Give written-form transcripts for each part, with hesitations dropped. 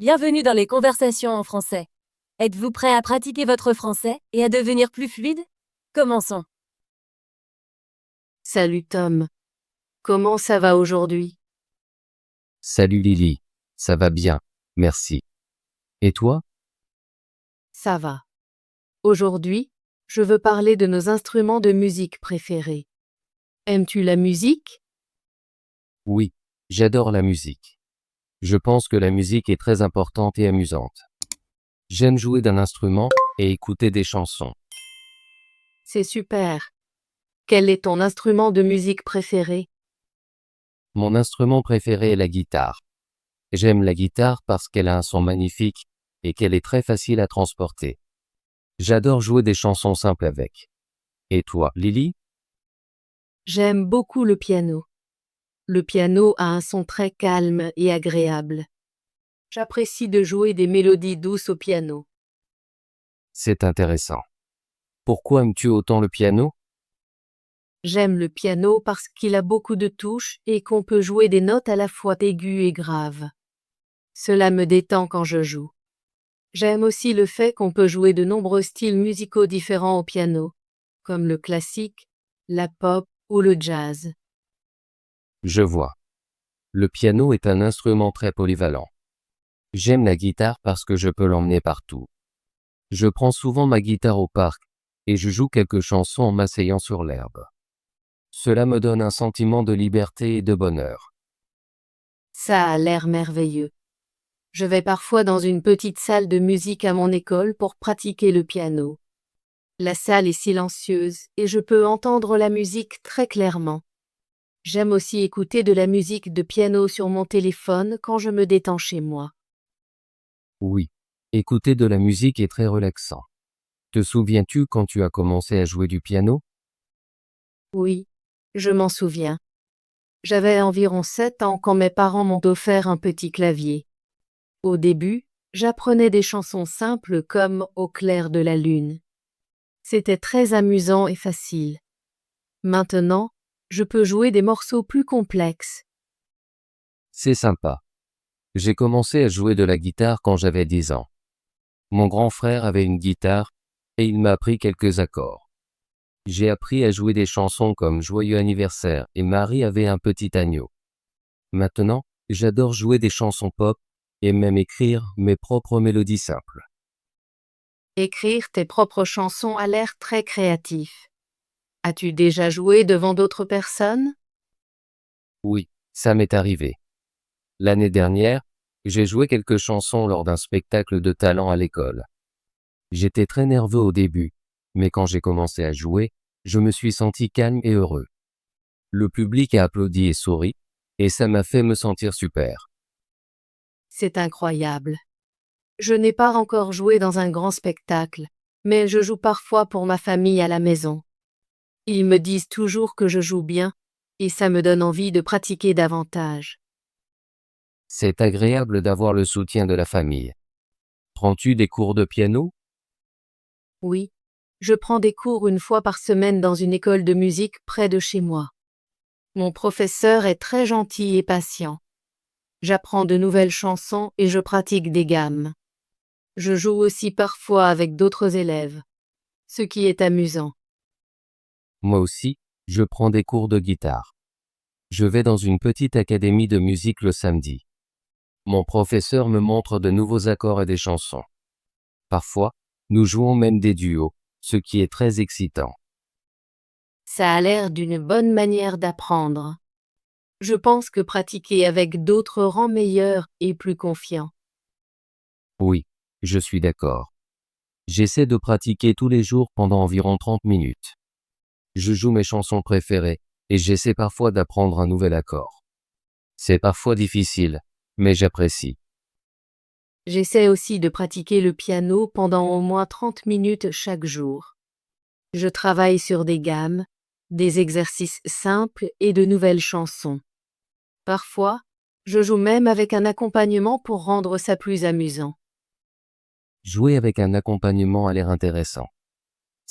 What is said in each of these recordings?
Bienvenue dans les conversations en français. Êtes-vous prêt à pratiquer votre français et à devenir plus fluide? Commençons. Salut Tom. Comment ça va aujourd'hui? Salut Lily, ça va bien, merci. Et toi? Ça va. Aujourd'hui, je veux parler de nos instruments de musique préférés. Aimes-tu la musique? Oui, j'adore la musique. Je pense que la musique est très importante et amusante. J'aime jouer d'un instrument et écouter des chansons. C'est super. Quel est ton instrument de musique préféré? Mon instrument préféré est la guitare. J'aime la guitare parce qu'elle a un son magnifique et qu'elle est très facile à transporter. J'adore jouer des chansons simples avec. Et toi, Lily? J'aime beaucoup le piano. Le piano a un son très calme et agréable. J'apprécie de jouer des mélodies douces au piano. C'est intéressant. Pourquoi aimes-tu autant le piano? J'aime le piano parce qu'il a beaucoup de touches et qu'on peut jouer des notes à la fois aiguës et graves. Cela me détend quand je joue. J'aime aussi le fait qu'on peut jouer de nombreux styles musicaux différents au piano, comme le classique, la pop ou le jazz. Je vois. Le piano est un instrument très polyvalent. J'aime la guitare parce que je peux l'emmener partout. Je prends souvent ma guitare au parc, et je joue quelques chansons en m'asseyant sur l'herbe. Cela me donne un sentiment de liberté et de bonheur. Ça a l'air merveilleux. Je vais parfois dans une petite salle de musique à mon école pour pratiquer le piano. La salle est silencieuse et je peux entendre la musique très clairement. J'aime aussi écouter de la musique de piano sur mon téléphone quand je me détends chez moi. Oui, écouter de la musique est très relaxant. Te souviens-tu quand tu as commencé à jouer du piano? Oui, je m'en souviens. J'avais environ 7 ans quand mes parents m'ont offert un petit clavier. Au début, j'apprenais des chansons simples comme Au clair de la lune. C'était très amusant et facile. Maintenant, je peux jouer des morceaux plus complexes. C'est sympa. J'ai commencé à jouer de la guitare quand j'avais 10 ans. Mon grand frère avait une guitare, et il m'a appris quelques accords. J'ai appris à jouer des chansons comme Joyeux anniversaire et Marie avait un petit agneau. Maintenant, j'adore jouer des chansons pop et même écrire mes propres mélodies simples. Écrire tes propres chansons a l'air très créatif. As-tu déjà joué devant d'autres personnes? Oui, ça m'est arrivé. L'année dernière, j'ai joué quelques chansons lors d'un spectacle de talent à l'école. J'étais très nerveux au début, mais quand j'ai commencé à jouer, je me suis senti calme et heureux. Le public a applaudi et souri, et ça m'a fait me sentir super. C'est incroyable. Je n'ai pas encore joué dans un grand spectacle, mais je joue parfois pour ma famille à la maison. Ils me disent toujours que je joue bien, et ça me donne envie de pratiquer davantage. C'est agréable d'avoir le soutien de la famille. Prends-tu des cours de piano? Oui, je prends des cours une fois par semaine dans une école de musique près de chez moi. Mon professeur est très gentil et patient. J'apprends de nouvelles chansons et je pratique des gammes. Je joue aussi parfois avec d'autres élèves, ce qui est amusant. Moi aussi, je prends des cours de guitare. Je vais dans une petite académie de musique le samedi. Mon professeur me montre de nouveaux accords et des chansons. Parfois, nous jouons même des duos, ce qui est très excitant. Ça a l'air d'une bonne manière d'apprendre. Je pense que pratiquer avec d'autres rend meilleur et plus confiant. Oui, je suis d'accord. J'essaie de pratiquer tous les jours pendant environ 30 minutes. Je joue mes chansons préférées, et j'essaie parfois d'apprendre un nouvel accord. C'est parfois difficile, mais j'apprécie. J'essaie aussi de pratiquer le piano pendant au moins 30 minutes chaque jour. Je travaille sur des gammes, des exercices simples et de nouvelles chansons. Parfois, je joue même avec un accompagnement pour rendre ça plus amusant. Jouer avec un accompagnement a l'air intéressant.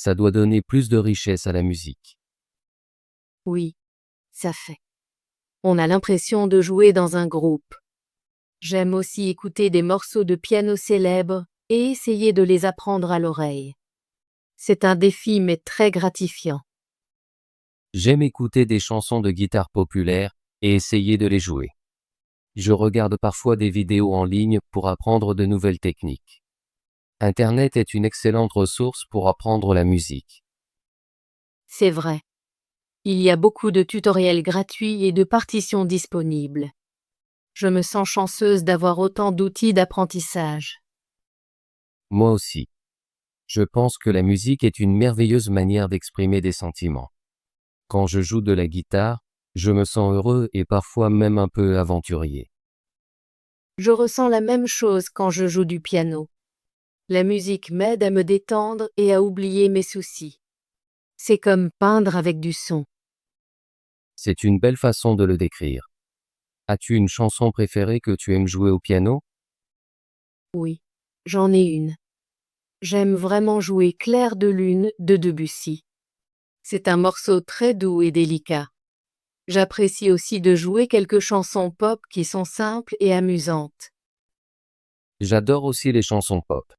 Ça doit donner plus de richesse à la musique. Oui, ça fait. On a l'impression de jouer dans un groupe. J'aime aussi écouter des morceaux de piano célèbres et essayer de les apprendre à l'oreille. C'est un défi mais très gratifiant. J'aime écouter des chansons de guitare populaires et essayer de les jouer. Je regarde parfois des vidéos en ligne pour apprendre de nouvelles techniques. Internet est une excellente ressource pour apprendre la musique. C'est vrai. Il y a beaucoup de tutoriels gratuits et de partitions disponibles. Je me sens chanceuse d'avoir autant d'outils d'apprentissage. Moi aussi. Je pense que la musique est une merveilleuse manière d'exprimer des sentiments. Quand je joue de la guitare, je me sens heureux et parfois même un peu aventurier. Je ressens la même chose quand je joue du piano. La musique m'aide à me détendre et à oublier mes soucis. C'est comme peindre avec du son. C'est une belle façon de le décrire. As-tu une chanson préférée que tu aimes jouer au piano? Oui, j'en ai une. J'aime vraiment jouer Clair de lune de Debussy. C'est un morceau très doux et délicat. J'apprécie aussi de jouer quelques chansons pop qui sont simples et amusantes. J'adore aussi les chansons pop.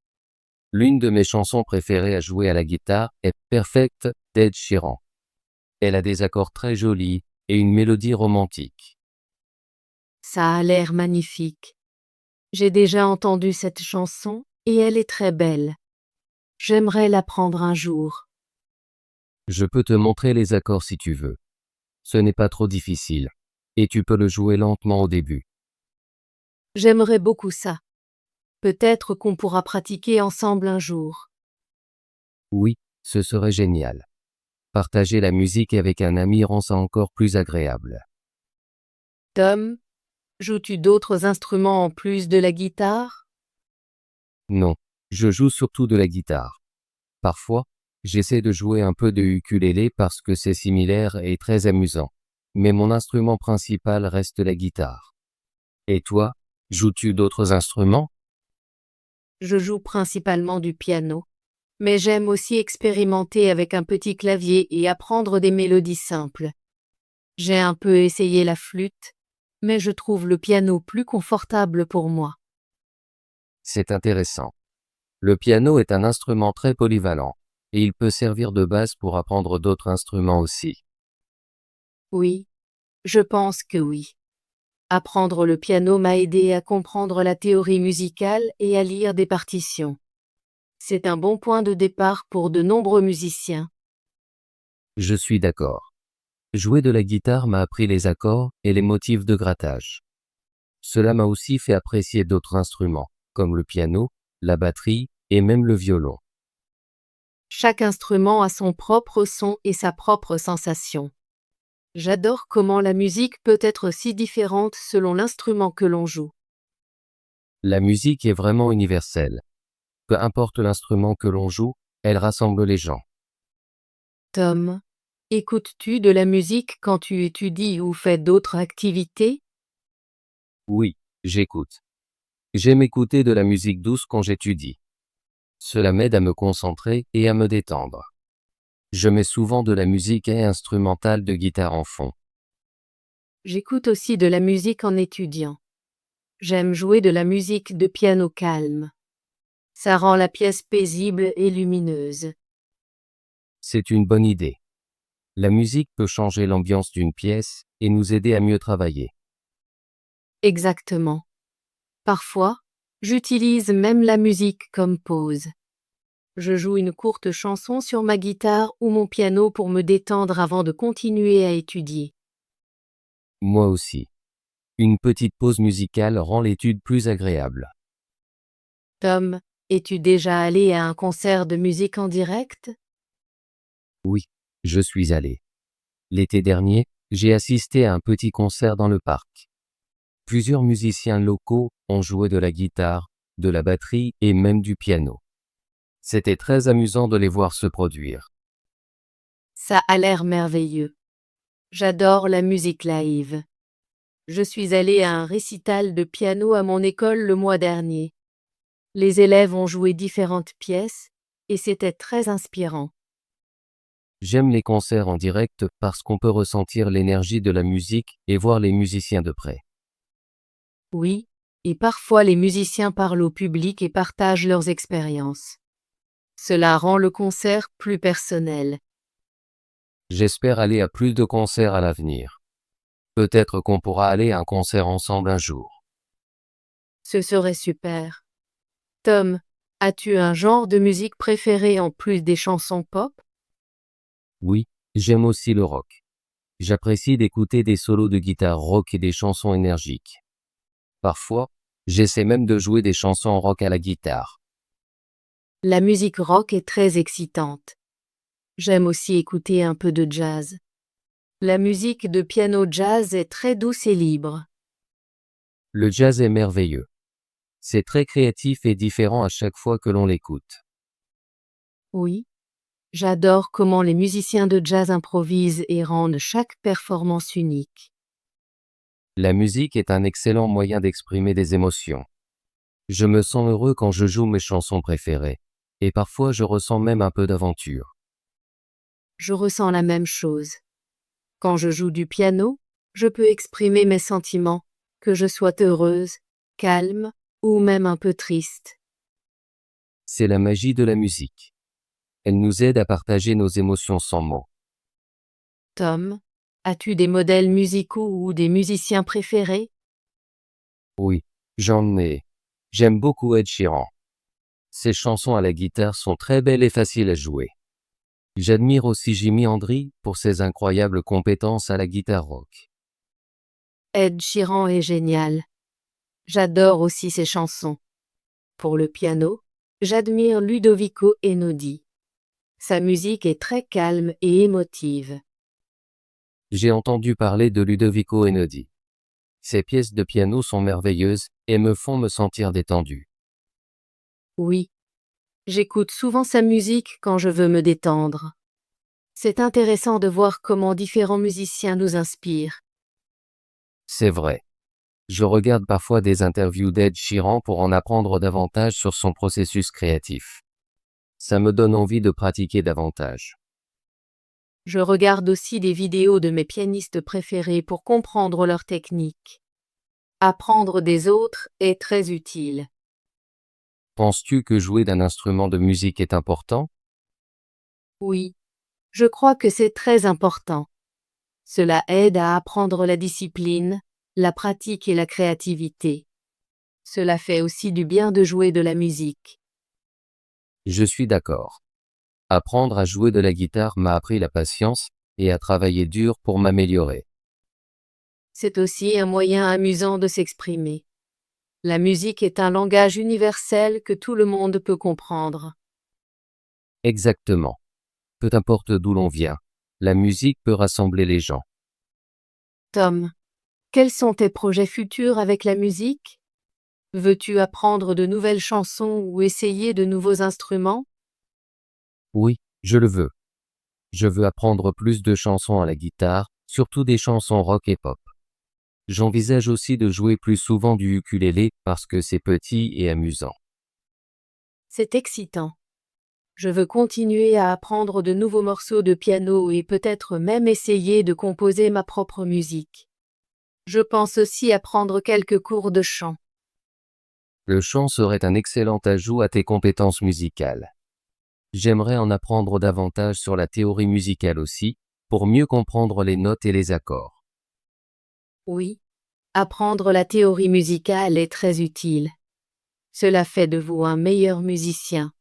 L'une de mes chansons préférées à jouer à la guitare est Perfect d'Ed Sheeran. Elle a des accords très jolis et une mélodie romantique. Ça a l'air magnifique. J'ai déjà entendu cette chanson et elle est très belle. J'aimerais l'apprendre un jour. Je peux te montrer les accords si tu veux. Ce n'est pas trop difficile. Et tu peux le jouer lentement au début. J'aimerais beaucoup ça. Peut-être qu'on pourra pratiquer ensemble un jour. Oui, ce serait génial. Partager la musique avec un ami rend ça encore plus agréable. Tom, joues-tu d'autres instruments en plus de la guitare? Non, je joue surtout de la guitare. Parfois, j'essaie de jouer un peu de ukulélé parce que c'est similaire et très amusant. Mais mon instrument principal reste la guitare. Et toi, joues-tu d'autres instruments? Je joue principalement du piano, mais j'aime aussi expérimenter avec un petit clavier et apprendre des mélodies simples. J'ai un peu essayé la flûte, mais je trouve le piano plus confortable pour moi. C'est intéressant. Le piano est un instrument très polyvalent, et il peut servir de base pour apprendre d'autres instruments aussi. Oui, je pense que oui. Apprendre le piano m'a aidé à comprendre la théorie musicale et à lire des partitions. C'est un bon point de départ pour de nombreux musiciens. Je suis d'accord. Jouer de la guitare m'a appris les accords et les motifs de grattage. Cela m'a aussi fait apprécier d'autres instruments, comme le piano, la batterie et même le violon. Chaque instrument a son propre son et sa propre sensation. J'adore comment la musique peut être si différente selon l'instrument que l'on joue. La musique est vraiment universelle. Peu importe l'instrument que l'on joue, elle rassemble les gens. Tom, écoutes-tu de la musique quand tu étudies ou fais d'autres activités? Oui, j'écoute. J'aime écouter de la musique douce quand j'étudie. Cela m'aide à me concentrer et à me détendre. Je mets souvent de la musique instrumentale de guitare en fond. J'écoute aussi de la musique en étudiant. J'aime jouer de la musique de piano calme. Ça rend la pièce paisible et lumineuse. C'est une bonne idée. La musique peut changer l'ambiance d'une pièce et nous aider à mieux travailler. Exactement. Parfois, j'utilise même la musique comme pause. Je joue une courte chanson sur ma guitare ou mon piano pour me détendre avant de continuer à étudier. Moi aussi. Une petite pause musicale rend l'étude plus agréable. Tom, es-tu déjà allé à un concert de musique en direct? Oui, je suis allé. L'été dernier, j'ai assisté à un petit concert dans le parc. Plusieurs musiciens locaux ont joué de la guitare, de la batterie et même du piano. C'était très amusant de les voir se produire. Ça a l'air merveilleux. J'adore la musique live. Je suis allée à un récital de piano à mon école le mois dernier. Les élèves ont joué différentes pièces et c'était très inspirant. J'aime les concerts en direct parce qu'on peut ressentir l'énergie de la musique et voir les musiciens de près. Oui, et parfois les musiciens parlent au public et partagent leurs expériences. Cela rend le concert plus personnel. J'espère aller à plus de concerts à l'avenir. Peut-être qu'on pourra aller à un concert ensemble un jour. Ce serait super. Tom, as-tu un genre de musique préféré en plus des chansons pop? Oui, j'aime aussi le rock. J'apprécie d'écouter des solos de guitare rock et des chansons énergiques. Parfois, j'essaie même de jouer des chansons rock à la guitare. La musique rock est très excitante. J'aime aussi écouter un peu de jazz. La musique de piano jazz est très douce et libre. Le jazz est merveilleux. C'est très créatif et différent à chaque fois que l'on l'écoute. Oui, j'adore comment les musiciens de jazz improvisent et rendent chaque performance unique. La musique est un excellent moyen d'exprimer des émotions. Je me sens heureux quand je joue mes chansons préférées, et parfois je ressens même un peu d'aventure. Je ressens la même chose. Quand je joue du piano, je peux exprimer mes sentiments, que je sois heureuse, calme ou même un peu triste. C'est la magie de la musique. Elle nous aide à partager nos émotions sans mots. Tom, as-tu des modèles musicaux ou des musiciens préférés? Oui, j'en ai. J'aime beaucoup Ed Sheeran. Ses chansons à la guitare sont très belles et faciles à jouer. J'admire aussi Jimi Hendrix pour ses incroyables compétences à la guitare rock. Ed Sheeran est génial. J'adore aussi ses chansons. Pour le piano, j'admire Ludovico Einaudi. Sa musique est très calme et émotive. J'ai entendu parler de Ludovico Einaudi. Ses pièces de piano sont merveilleuses et me font me sentir détendu. Oui, j'écoute souvent sa musique quand je veux me détendre. C'est intéressant de voir comment différents musiciens nous inspirent. C'est vrai. Je regarde parfois des interviews d'Ed Sheeran pour en apprendre davantage sur son processus créatif. Ça me donne envie de pratiquer davantage. Je regarde aussi des vidéos de mes pianistes préférés pour comprendre leur technique. Apprendre des autres est très utile. Penses-tu que jouer d'un instrument de musique est important? Oui, je crois que c'est très important. Cela aide à apprendre la discipline, la pratique et la créativité. Cela fait aussi du bien de jouer de la musique. Je suis d'accord. Apprendre à jouer de la guitare m'a appris la patience et à travailler dur pour m'améliorer. C'est aussi un moyen amusant de s'exprimer. La musique est un langage universel que tout le monde peut comprendre. Exactement. Peu importe d'où l'on vient, la musique peut rassembler les gens. Tom, quels sont tes projets futurs avec la musique? Veux-tu apprendre de nouvelles chansons ou essayer de nouveaux instruments? Oui, je le veux. Je veux apprendre plus de chansons à la guitare, surtout des chansons rock et pop. J'envisage aussi de jouer plus souvent du ukulélé parce que c'est petit et amusant. C'est excitant. Je veux continuer à apprendre de nouveaux morceaux de piano et peut-être même essayer de composer ma propre musique. Je pense aussi à prendre quelques cours de chant. Le chant serait un excellent ajout à tes compétences musicales. J'aimerais en apprendre davantage sur la théorie musicale aussi, pour mieux comprendre les notes et les accords. Oui, apprendre la théorie musicale est très utile. Cela fait de vous un meilleur musicien.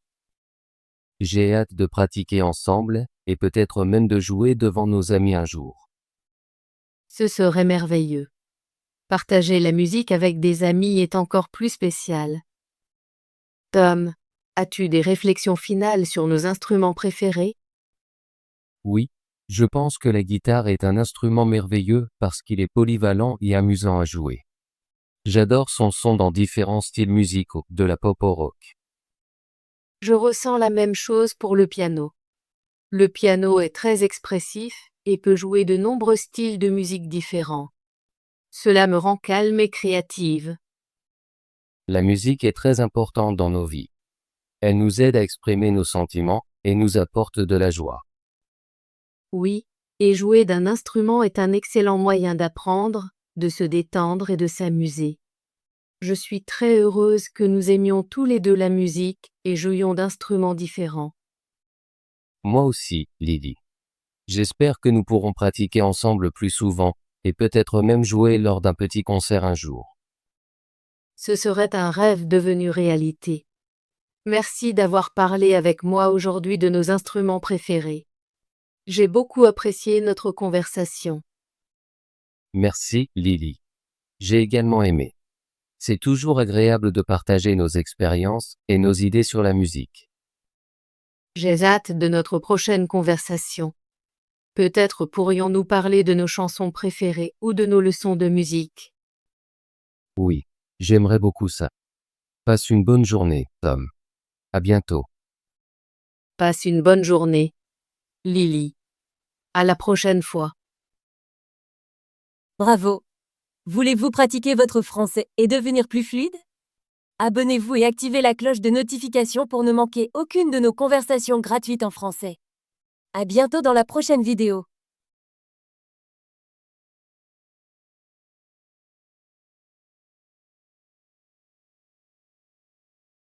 J'ai hâte de pratiquer ensemble, et peut-être même de jouer devant nos amis un jour. Ce serait merveilleux. Partager la musique avec des amis est encore plus spécial. Tom, as-tu des réflexions finales sur nos instruments préférés? Oui, je pense que la guitare est un instrument merveilleux parce qu'il est polyvalent et amusant à jouer. J'adore son son dans différents styles musicaux, de la pop au rock. Je ressens la même chose pour le piano. Le piano est très expressif et peut jouer de nombreux styles de musique différents. Cela me rend calme et créative. La musique est très importante dans nos vies. Elle nous aide à exprimer nos sentiments et nous apporte de la joie. Oui, et jouer d'un instrument est un excellent moyen d'apprendre, de se détendre et de s'amuser. Je suis très heureuse que nous aimions tous les deux la musique et jouions d'instruments différents. Moi aussi, Lily. J'espère que nous pourrons pratiquer ensemble plus souvent, et peut-être même jouer lors d'un petit concert un jour. Ce serait un rêve devenu réalité. Merci d'avoir parlé avec moi aujourd'hui de nos instruments préférés. J'ai beaucoup apprécié notre conversation. Merci, Lily. J'ai également aimé. C'est toujours agréable de partager nos expériences et nos idées sur la musique. J'ai hâte de notre prochaine conversation. Peut-être pourrions-nous parler de nos chansons préférées ou de nos leçons de musique. Oui, j'aimerais beaucoup ça. Passe une bonne journée, Tom. À bientôt. Passe une bonne journée, Lily. À la prochaine fois. Bravo! Voulez-vous pratiquer votre français et devenir plus fluide? Abonnez-vous et activez la cloche de notification pour ne manquer aucune de nos conversations gratuites en français. À bientôt dans la prochaine vidéo.